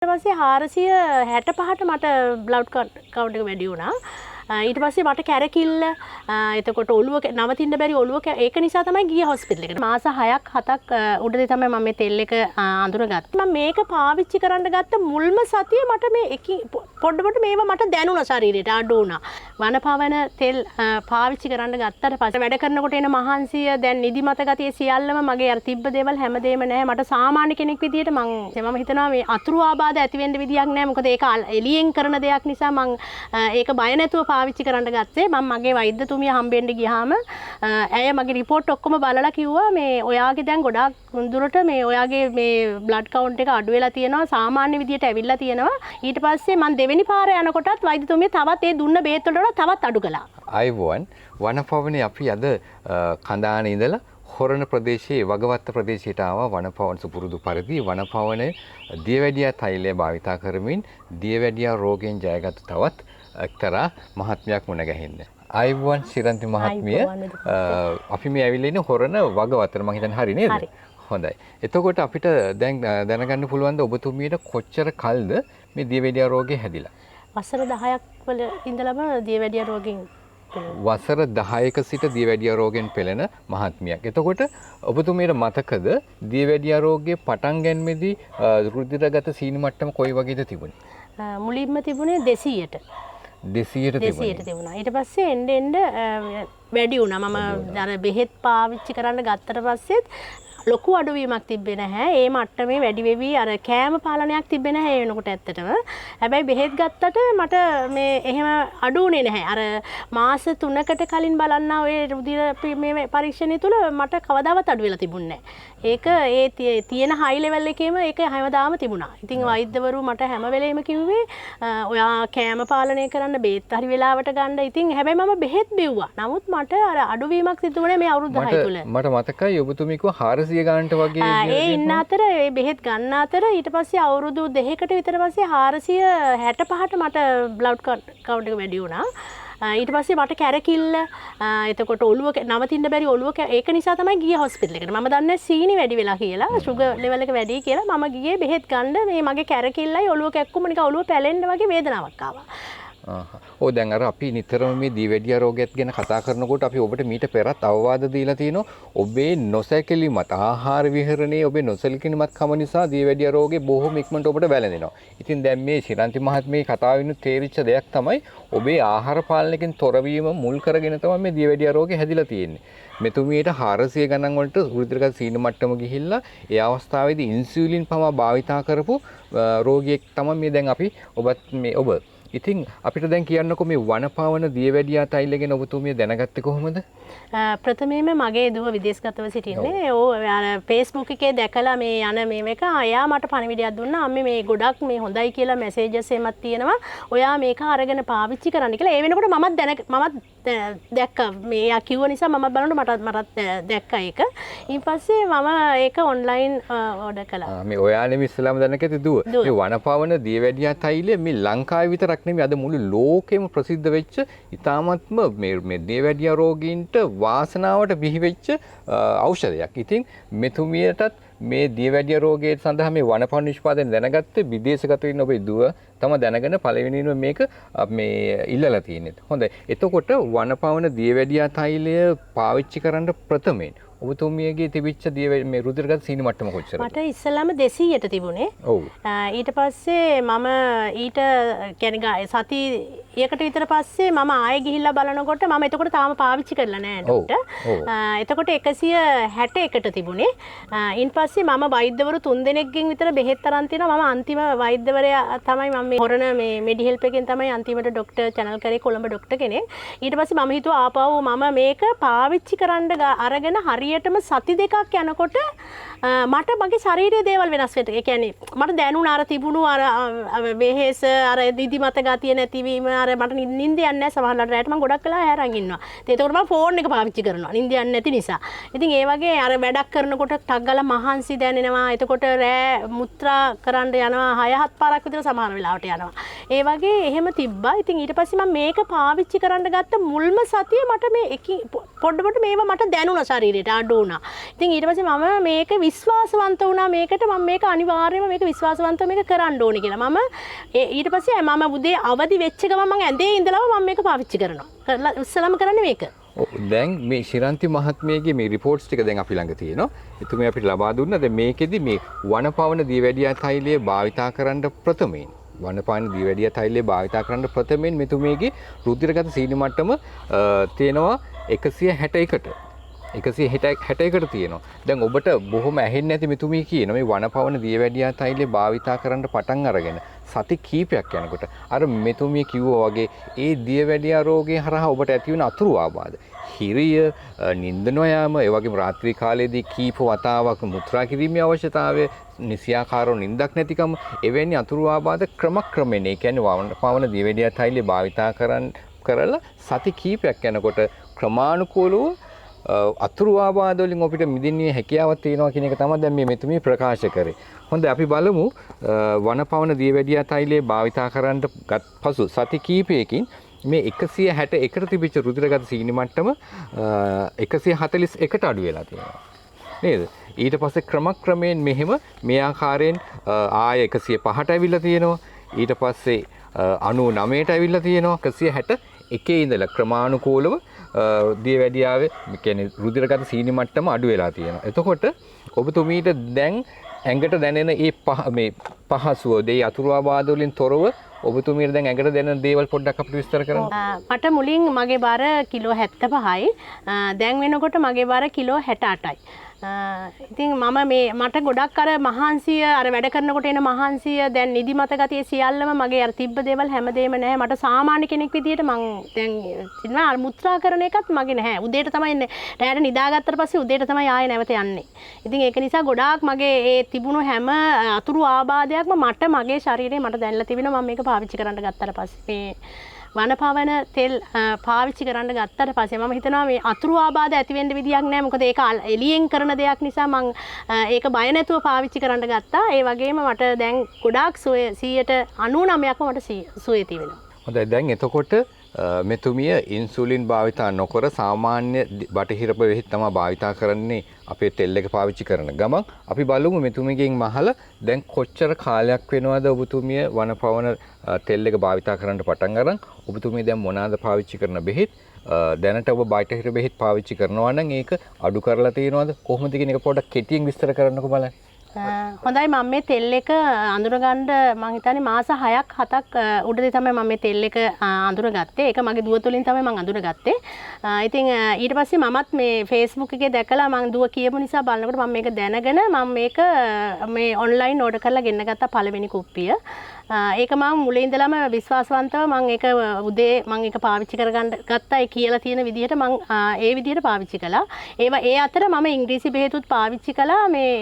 ඊට පස්සේ 465ට මට බ්ලඩ් කවුන්ට් එක වැඩි වුණා. ඊට පස්සේ මට කැරකිල්ල එතකොට ඔළුව නවතින්න බැරි ඔළුව ඒක නිසා තමයි ගියේ හොස්පිටල් එකට. මාස 6ක් 7ක් උඩදී තමයි මම මේ තෙල් එක අඳුරගත්තේ. මම මේක පාවිච්චි කරන්න ගත්ත මුල්ම සතිය මට මේ පොඩ්ඩකට මේවා මට දැනුණා ශරීරයට අඩු වුණා. වනපවන තෙල් පාවිච්චි කරන්න ගත්තට පස්සේ වැඩ කරනකොට එන මහන්සිය දැන් නිදිමත ගතිය සියල්ලම මගේ අර තිබ්බ දේවල් හැමදේම නැහැ. මට සාමාන්‍ය කෙනෙක් විදියට මම හිතනවා මේ අතුරු ආබාධ ඇති වෙන්න විදියක් නැහැ. මොකද ඒක එළියෙන් කරන දෙයක් නිසා මම ඒක බය නැතුව පාවිච්චි කරන්න ගත්තේ. මම මගේ වෛද්‍යතුමිය හම්බෙන්න ගියාම ඇය මගේ රිපෝට් ඔක්කොම බලලා කිව්වා මේ ඔයාගේ දැන් ගොඩාක් දුරට මේ ඔයාගේ මේ බ්ලඩ් කවුන්ට් එක අඩු වෙලා තියෙනවා. සාමාන්‍ය විදියට ඇවිල්ලා තියෙනවා. ඊට පස්සේ මම දෙවෙනි පාර යනකොටත් වෛද්‍යතුමිය තවත් ඒ දුන්න බේත් වලට තවත් අඩු කළා. අයවුවන් වනපවනේ අපි අද කඳානේ ඉඳලා හොරණ ප්‍රදේශයේ වගවත්ත ප්‍රදේශයට ආවා. වනපවන සුපුරුදු පරිදි වනපවනේ දියවැඩියා තෛලය භාවිතා කරමින් දියවැඩියා රෝගයෙන් ජයගත් තවත් එක්තරා මහත්මයක් මුණ ගැහෙන්න. අයවුවන් ශිරන්ති මහත්මිය අපි මේ ඇවිල්ලා ඉන්නේ හොරණ වගවත්තට. මම හිතන්නේ හරි නේද? හොඳයි. එතකොට අපිට දැන් දැනගන්න පුළුවන් ද ඔබතුමියට කොච්චර කල්ද මේ දියවැඩියා රෝගේ හැදිලා? වසර 10ක් වල ඉඳලම දියවැඩියා රෝගෙන් වසර 10ක සිට දියවැඩියා රෝගෙන් පෙළෙන මහත්මියක්. එතකොට ඔබතුමියට මතකද දියවැඩියා රෝගයේ පටන් ගැනීමේදී රුධිරගත සීනි මට්ටම කොයි වගේද තිබුණේ? මුලින්ම තිබුණේ 200ට. 200ට තිබුණා. ඊට පස්සේ එන්න වැඩි වුණා. මම අර බෙහෙත් පාවිච්චි කරන්න ගත්තට පස්සෙත් ලොකු අඩුවීමක් තිබ්බේ නැහැ. ඒ මට්ටමේ වැඩි වෙවි අර කෑම පාලනයක් තිබ්බේ නැහැ ඒ වෙනකොට ඇත්තටම. හැබැයි බෙහෙත් ගත්තට මට මේ එහෙම අඩු වුණේ නැහැ. අර මාස 3කට කලින් බලන්න ඔය රුධිර මේ පරීක්ෂණය තුල මට කවදාවත් අඩු වෙලා තිබුණේ නැහැ. ඒක ඒ තියෙන හයි ලෙවල් එකේම ඒක හැමදාම තිබුණා. ඉතින් වෛද්‍යවරු මට හැම වෙලේම කිව්වේ ඔයා කෑම පාලනය කරන්න බේත් හරි වෙලාවට ගන්න. ඉතින් හැබැයි මම බෙහෙත් බිව්වා. නමුත් මට අර අඩුවීමක් සිදු වුණේ මේ අවුරුදු 10 තුල. මට මතකයි ඔබතුමී කිව්වා 400 ගානට වගේ ඒ ඉන්න අතර ඒ බෙහෙත් ගන්න අතර ඊට පස්සේ අවුරුදු 2කට විතර පස්සේ 465ට මට බ්ලඩ් කවුන්ට් එක වැඩි වුණා. ඊට පස්සේ මට කැරකිල්ල එතකොට ඔළුව නවතින්න බැරි ඔළුව ඒක නිසා තමයි ගියේ හොස්පිටල් එකට. මම දන්නේ සීනි වැඩි වෙලා කියලා, සුගර් ලෙවල් එක වැඩි කියලා. මම ගියේ බෙහෙත් ගන්න මේ මගේ කැරකිල්ලයි ඔළුව කැක්කුම නිකන් ඔළුව පැලෙන්න වගේ වේදනාවක් ආවා. දැන් අර අපි නිතරම මේ දියවැඩියා රෝගයත් ගැන කතා කරනකොට අපි ඔබට මීට පෙරත් අවවාද දීලා තිනවා ඔබේ නොසැකලිමත් ආහාර විහරණයේ ඔබේ නොසැලකිලිමත් කම නිසා දියවැඩියා රෝගේ බොහොම ඉක්මනට ඔබට වැළඳෙනවා. ඉතින් දැන් මේ ශිරන්ති මහත්මියගේ කතාවිනු තේරිච්ච දෙයක් තමයි ඔබේ ආහාර පාලනයෙන් තොරවීම මුල් කරගෙන තමයි මේ දියවැඩියා රෝගේ හැදිලා තියෙන්නේ. මෙතුමියට 400 ගණන් වලට රුධිරගත සීනි මට්ටම ගිහිල්ලා ඒ අවස්ථාවේදී ඉන්සියුලින් පවා භාවිතා කරපු රෝගියෙක් තමයි මේ දැන් අපි ඔබ ඉතින් අපිට දැන් කියන්නකො මේ වනපවන දියවැඩියා තෛල ගැන ඔබතුමිය දැනගත්තේ කොහොමද? ප්‍රථමයෙන්ම මගේ දුව විදේශගතව සිටින්නේ. අර Facebook එකේ දැකලා මේ යන මේක එයා මට පණිවිඩයක් දුන්නා. අම්මේ මේ ගොඩක් මේ හොඳයි කියලා මැසේජස් එමත් තියෙනවා. ඔයා මේක අරගෙන පාවිච්චි කරන්න කියලා. ඒ වෙනකොට මමත් දැක්කා. මේ එයා කිව්ව නිසා මම බලනකොට මටත් දැක්කා ඒක. ඊට පස්සේ මම ඒක ඔන්ලයින් ඕඩර් කළා. මේ ඔයානේ ඉස්සලාම දැනගත්තේ දුව. මේ වනපවන දියවැඩියා තෛලය මේ ලංකාවේ විතර අද මුළු ලෝකෙම ප්‍රසිද්ධ වෙච්ච ඉතාමත්ම මේ දියවැඩියා රෝගීන්ට වාසනාවට බිහිවෙච්ච ඖෂධයක්. ඉතින් මෙතුමියටත් මේ දියවැඩියා රෝගය සඳහා මේ වනපවන නිෂ්පාදනය දැනගත්තේ විදේශගත වෙන ඔබේ දුව තම දැනගෙන පළවෙනිම මේක මේ ඉල්ලලා තියෙන්නේ. හොඳයි. එතකොට වනපවන දියවැඩියා තෛලය පාවිච්චි කරන්න ප්‍රථමයෙන් ඔබතුමියගේ තිබිච්ච මේ රුධිරගත සීනි මට්ටම කොච්චරද? මට ඉස්සෙල්ලාම 200ට තිබුණේ. ඔව්. ඊට පස්සේ මම කියන්නේ සතියකට විතර පස්සේ මම ආයෙ ගිහිල්ලා බලනකොට මම එතකොට තාම පාවිච්චි කරලා නැහැ ඩොක්ටර්. එතකොට 161ට තිබුණේ. ඊට පස්සේ මම වෛද්‍යවරු 3 දෙනෙක්ගෙන් විතර බෙහෙත් අරන් තිනවා. මම අන්තිම වෛද්‍යවරයා තමයි මම මේ හොරණ මේ මෙඩිහෙල්ප් එකෙන් තමයි අන්තිමට ඩොක්ටර් channel කරේ කොළඹ ඩොක්ටර් කෙනෙක්. ඊට පස්සේ මම හිතුවා ආපහු මම මේක පාවිච්චි කරන්න අරගෙන හරියටම සති දෙකක් යනකොට මට මගේ ශරීරයේ දේවල් වෙනස් වෙට. ඒ කියන්නේ මට දැනුණා අර තිබුණු අර වෙහෙස අර නිදිමත ගතිය නැතිවීම අර මට නිින්ද යන්නේ නැහැ සමහරවිට රැට මම ගොඩක් වෙලා හැරන් ඉන්නවා. ඒකෝට මම ෆෝන් එක පාවිච්චි කරනවා නිින්ද යන්නේ නැති නිසා. ඉතින් ඒ වගේ අර වැඩක් කරනකොට ටක් ගාලා මහන්සි දැනෙනවා. එතකොට රෑ මුත්‍රා කරන්න යනවා 6-7 පාරක් විතර සමහර වෙලාවට යනවා. ඒ වගේ එහෙම තිබ්බා. ඉතින් ඊට පස්සේ මම මේක පාවිච්චි කරන්න ගත්ත මුල්ම සතිය මට මේ පොඩ්ඩකට මේවා මට දැනුණා ශරීරයට අඩු වුණා. ඉතින් ඊට පස්සේ මම මේක විශ්වාසවන්ත වුණා මේකට මම මේක අනිවාර්යයෙන්ම මේක විශ්වාසවන්තව මේක කරන්න ඕනේ කියලා. මම ඊට පස්සේ මම උදේ අවදි වෙච්ච ගමන් මම ඇඳේ ඉඳලාම මම මේක පාවිච්චි කරනවා. කරලා ඉස්සලම කරන්නේ මේක. දැන් මේ ශිරන්ති මහත්මියගේ මේ රිපෝට්ස් ටික දැන් අපි ළඟ තියෙනවා. එතුමිය අපිට ලබා දුන්නා. දැන් මේකෙදි මේ වනපවන දියවැඩියා තෛලය භාවිතා කරන්න ප්‍රථමයෙන් වනපවන දියවැඩියා තෛලය භාවිතා කරන්න ප්‍රථමයෙන් මෙතුමියගේ රුධිරගත සීනි මට්ටම තියෙනවා 161ට. 161ට තියෙනවා. දැන් ඔබට බොහොම ඇහෙන්නේ නැති මෙතුමිය කියන මේ වනපවන දියවැඩියා තෛලය භාවිතා කරන්න පටන් අරගෙන සති කීපයක් යනකොට අර මෙතුමිය කිව්වා වගේ ඒ දියවැඩියා රෝගය හරහා ඔබට ඇති වෙන අතුරු ආබාධ හිරිය නිින්ද නොයාම ඒ වගේම රාත්‍රී කාලයේදී කීප වතාවක් මුත්‍රා කිරීමේ අවශ්‍යතාවය නිසියාකාරව නිින්දක් නැතිකම එවැනි අතුරු ආබාධ ක්‍රමක්‍රමයෙන් ඒ කියන්නේ වනපවන දියවැඩියා තෛලය භාවිතා කරලා සති කීපයක් යනකොට ක්‍රමානුකූලව අතුරු ආබාධ වලින් අපිට මිදින්නේ හැකියාවක් තියෙනවා කියන එක තමයි දැන් මේ මෙතුමිය ප්‍රකාශ කරේ. හොඳයි අපි බලමු වනපවන දියවැඩියා තෛලය භාවිතා කරන්න ගත් පසු සති කීපයකින් මේ 161ට තිබිච්ච රුධිරගත සීනි මට්ටම 141ට අඩු වෙලා තියෙනවා. නේද? ඊට පස්සේ ක්‍රමක්‍රමයෙන් මෙහෙම මේ ආකාරයෙන් ආය 105ට ඇවිල්ලා තියෙනවා. ඊට පස්සේ 99ට ඇවිල්ලා තියෙනවා. 161 ඉඳලා ක්‍රමානුකූලව දියවැඩියාවේ කියන්නේ රුධිරගත සීනි මට්ටම අඩු වෙලා තියෙනවා. එතකොට ඔබතුමීට දැන් ඇඟට දැනෙන මේ පහසුව දෙය අතුරු ආබාධ වලින් තොරව ඔබතුමීට දැන් ඇඟට දැනෙන දේවල් පොඩ්ඩක් අපිට විස්තර කරන්න. මට මුලින් මගේ බර කිලෝ 75යි. දැන් වෙනකොට මගේ බර කිලෝ 68යි. ඉතින් මට ගොඩක් අර මහන්සිය අර වැඩ කරනකොට එන මහන්සිය දැන් නිදිමත ගතිය සියල්ලම මගේ අර තිබ්බ දේවල් හැමදේම නැහැ. මට සාමාන්‍ය කෙනෙක් විදියට මං දැන් ඉන්නවා අර මුත්‍රා කරන එකත් මගේ නැහැ. උදේට තමයි එන්නේ. රැයට නිදාගත්තට පස්සේ උදේට තමයි ආයෙ නැවත යන්නේ. ඉතින් ඒක නිසා ගොඩාක් මගේ ඒ තිබුණු හැම අතුරු ආබාධයක්ම මගේ ශරීරේ මට දැනලා තිබෙනවා. මම මේක පාවිච්චි කරන්න ගත්තට පස්සේ මේ වනපවන තෙල් පාවිච්චි කරන්න ගත්තට පස්සේ මම හිතනවා මේ අතුරු ආබාධ ඇති වෙන්න විදියක් නැහැ. මොකද ඒක එළියෙන් කරන දෙයක් නිසා මම ඒක බය නැතුව පාවිච්චි කරන්න ගත්තා. ඒ වගේම මට දැන් ගොඩාක් 99%ක්ම මට සුවය තියෙනවා. හොඳයි දැන් එතකොට මෙතුමිය ඉන්සුලින් භාවිතා නොකර සාමාන්‍ය බටහිර බෙහෙත් තමයි භාවිතා කරන්නේ අපේ තෙල් එක පාවිච්චි කරන ගමන් අපි බලමු මෙතුමියගෙන් මහලා දැන් කොච්චර කාලයක් වෙනවද ඔබතුමිය වනපවන තෙල් එක භාවිතා කරන්න පටන් අරන් ඔබතුමිය දැන් මොනවාද පාවිච්චි කරන බෙහෙත් දැනට ඔබ බටහිර බෙහෙත් පාවිච්චි කරනවා නම් ඒක අඩු කරලා තියෙනවද කොහොමද කියන එක පොඩ්ඩක් කෙටියෙන් විස්තර කරන්නකෝ බලන්න. හොඳයි මම මේ තෙල් එක අඳුරගන්න මම හිතන්නේ මාස 6ක් 7ක් උඩදී තමයි මම මේ තෙල් එක අඳුරගත්තේ. ඒක මගේ දුව තුලින් තමයි මම අඳුරගත්තේ. ඉතින් ඊට පස්සේ මමත් මේ Facebook එකේ දැකලා මම දුව කියපු නිසා බලනකොට මම මේක දැනගෙන මම මේක මේ ඔන්ලයින් ඕඩර් කරලා ගෙන්න ගත්තා පළවෙනි කුප්පිය. ඒක මම මුලින් ඉඳලම විශ්වාසවන්තව මම ඒක උදේ මම ඒක පාවිච්චි කරගන්න ගත්තා. ඒ කියලා තියෙන විදිහට මම ඒ විදිහට පාවිච්චි කළා. ඒ අතර මම ඉංග්‍රීසි බෙහෙතුත් පාවිච්චි කළා. මේ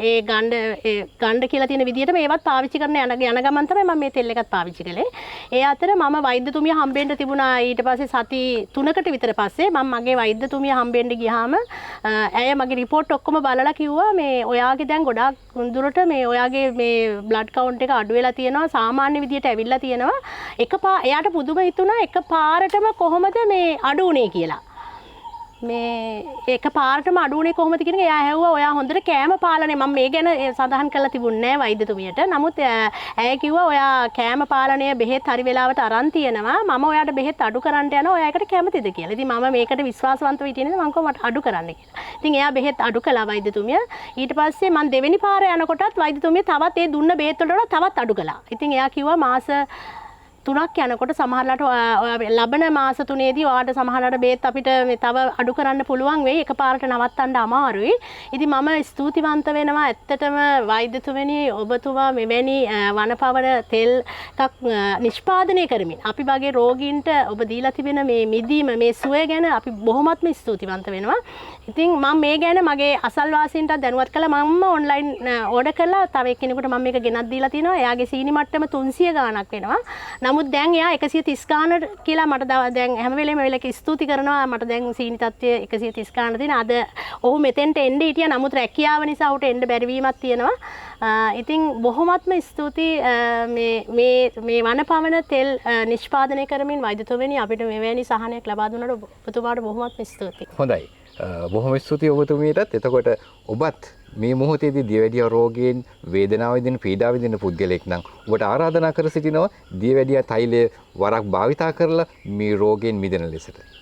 ඒ ගණ්ඩ කියලා තියෙන විදිහට මේවත් පාවිච්චි කරන යන ගමන් තමයි මම මේ තෙල් එකත් පාවිච්චි කළේ. ඒ අතර මම වෛද්‍යතුමිය හම්බෙන්න තිබුණා ඊට පස්සේ සති 3කට විතර පස්සේ මම මගේ වෛද්‍යතුමිය හම්බෙන්න ගියාම ඇය මගේ රිපෝට් ඔක්කොම බලලා කිව්වා මේ ඔයාගේ දැන් ගොඩාක් දුරට මේ ඔයාගේ මේ බ්ලඩ් කවුන්ට් එක අඩු වෙලා තියෙනවා සාමාන්‍ය විදිහට ඇවිල්ලා තියෙනවා. එයාට පුදුම හිතුණා එකපාරටම කොහොමද මේ අඩු වුනේ කියලා. මේ එකපාරටම අඩු වුනේ කොහොමද කියන එක එයා ඇහුවා ඔයා හොඳට කෑම පාලනය මම මේ ගැන සඳහන් කරලා තිබුණේ නැහැ වෛද්‍යතුමියට. නමුත් ඇය කිව්වා ඔයා කෑම පාලනය බෙහෙත් හරි වෙලාවට අරන් තියෙනවා. මම ඔයාට බෙහෙත් අඩු කරන්න යනවා. ඔයා ඒකට කැමතිද කියලා. ඉතින් මම මේකට විශ්වාසවන්තව හිටියේ නේද මම කිව්වා මට අඩු කරන්න කියලා. ඉතින් එයා බෙහෙත් අඩු කළා වෛද්‍යතුමිය. ඊට පස්සේ මම දෙවෙනි පාර යනකොටත් වෛද්‍යතුමිය තවත් ඒ දුන්න බෙහෙත් වලට තවත් අඩු කළා. ඉතින් එයා කිව්වා මාස 3ක් යනකොට සමහරලාට ලබන මාස 3ේදී ඔයාලට සමහරලාට බේත් අපිට තව අඩු කරන්න පුළුවන් වෙයි එකපාරට නවත්තන්න අමාරුයි. ඉතින් මම ස්තුතිවන්ත වෙනවා ඇත්තටම වෛද්‍යතුමනි ඔබතුමා මෙවැනි වනපවන තෙල් එකක් නිෂ්පාදනය කරමින් අපි වගේ රෝගීන්ට ඔබ දීලා තිබෙන මේ මිදීම මේ සුවය ගැන අපි බොහොමත්ම ස්තුතිවන්ත වෙනවා. ඉතින් මම මේ ගැන මගේ අසල්වාසීන්ට දැනුවත් කළා. මම ඔන්ලයින් ඕඩර් කළා. තව එක්කෙනෙකුට මම මේක ගෙනත් දීලා තිනවා. එයාගේ සීනි මට්ටම 300 ගාණක් වෙනවා. නමුත් දැන් එයා 130 ගානට කියලා මට දැන් හැම වෙලේම වෙලක ස්තුති කරනවා මට දැන් සීනි තත්ත්වය 130 ගානට තියෙන. අද ඔහු මෙතෙන්ට එන්න හිටියා. නමුත් රැකියාව නිසා ඔහුට එන්න බැරි වීමක් තියෙනවා. ඉතින් බොහොමත්ම ස්තුතියි මේ වනපවන තෙල් නිෂ්පාදනය කරමින් වෛද්‍යතුමනි අපිට මෙවැනි සහනයක් ලබා දුන්නට ඔබතුමාට බොහොමත්ම ස්තුතියි. හොඳයි. බොහොම ස්තුතියි ඔබතුමියටත්. එතකොට ඔබත් මේ මොහොතේදී දියවැඩියා රෝගයෙන් වේදනාව විඳින පීඩාව විඳින පුද්ගලෙක් නම් ඔබට ආරාධනා කර සිටිනවා දියවැඩියා තෛලය වරක් භාවිතා කරලා මේ රෝගයෙන් මිදෙන ලෙසට.